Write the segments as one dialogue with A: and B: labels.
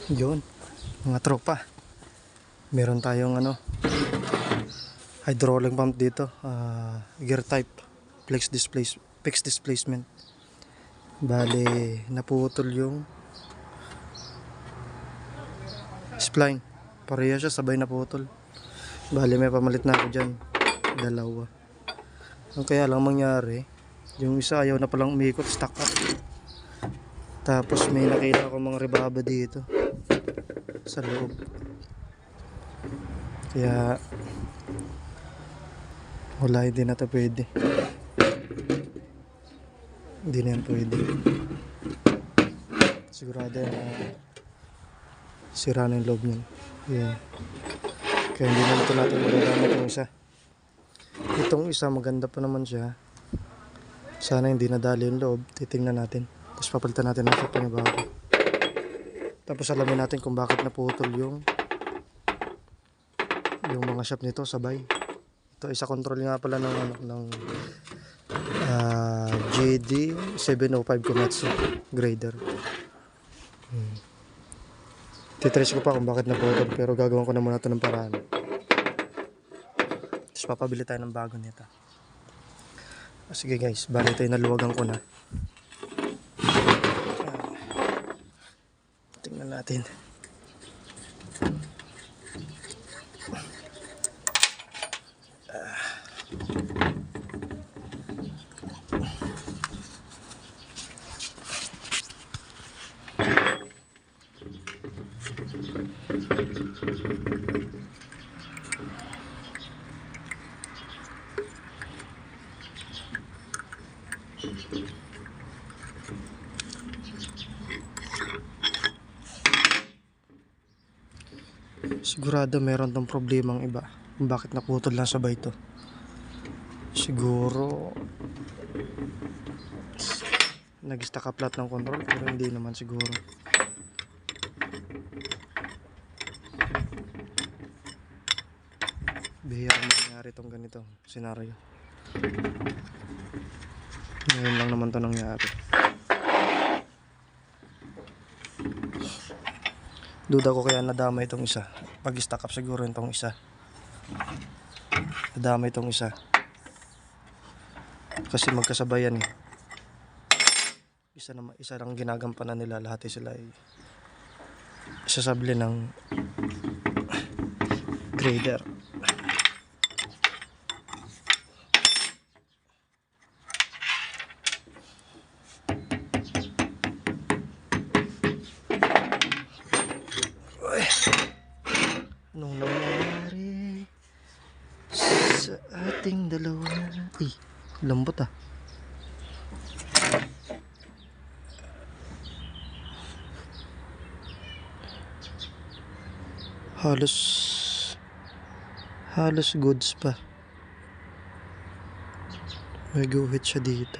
A: Yun, mga tropa. Meron tayong hydraulic pump dito, gear type, fixed displacement. Bale, naputol yung spline. Pareha siya, sabay naputol. Bale, may pamalit na ako dyan. Dalawa. Ang kaya lang mangyari, yung isa ayaw na palang umikot, stuck up. Tapos may nakita ako mga rebaba dito sa loob. Kaya wala, hindi na ito pwede. Hindi na yan pwede. Sigurado yan na sira na yung loob niyan. Yeah. Kaya hindi na ito natin magagamit yung isa. Itong isa maganda pa naman siya. Sana hindi nadali yung loob. Titingnan natin. Tapos papalitan natin ng panibago. Tapos alamin natin kung bakit naputol yung mga shaft nito sabay. Ito isa control nga pala ng JD 705 Komatsu grader. Titrace ko pa kung bakit naputol, pero gagawin ko na muna ito ng paraan. Tapos papabili tayo ng bago nito. Sige guys, bali ito yung naluwagan ko na. Tingnan natin. Sigurado meron tong problemang iba kung bakit naputol lang sabay ito. Siguro nag-stack up lahat ng control, pero hindi naman siguro. Bihira nangyari itong ganito senaryo. Ngayon lang naman ito nangyari. Duda ko kaya nadama itong isa. Pag-stack up siguro itong isa. Nadama itong isa. Kasi magkasabayan eh. Isa lang ginagampanan nila. Lahat sila ay isasabli ng grader. Anong nangyari sa ating dalawa? Ay, lambot ah. Halos goods pa. May guhit siya dito.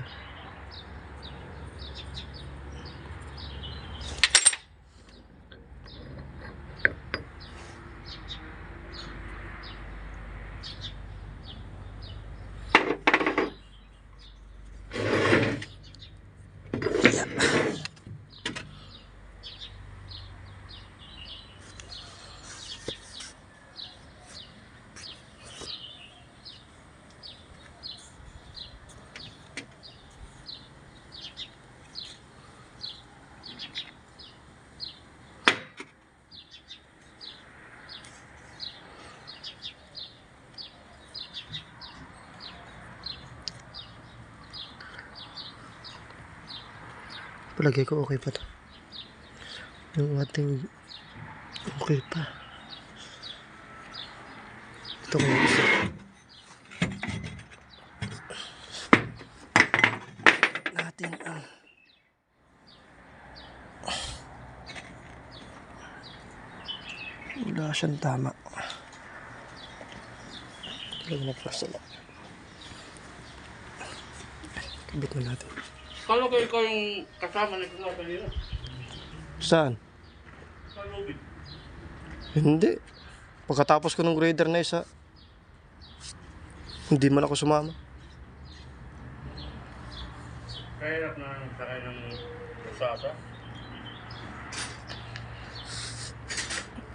A: Palagay ko okay pa to. Yung ating okay pa. Ito ko yung isa. Natin ang wala siyang tama. Talaga nagpasala. Kabit na natin.
B: Kala ko ikaw yung kasama na ito kanina.
A: Saan?
B: Sa lubid.
A: Hindi. Pagkatapos ko ng grader na isa, hindi man ako sumama.
B: Kahirap na sakay ng usasa.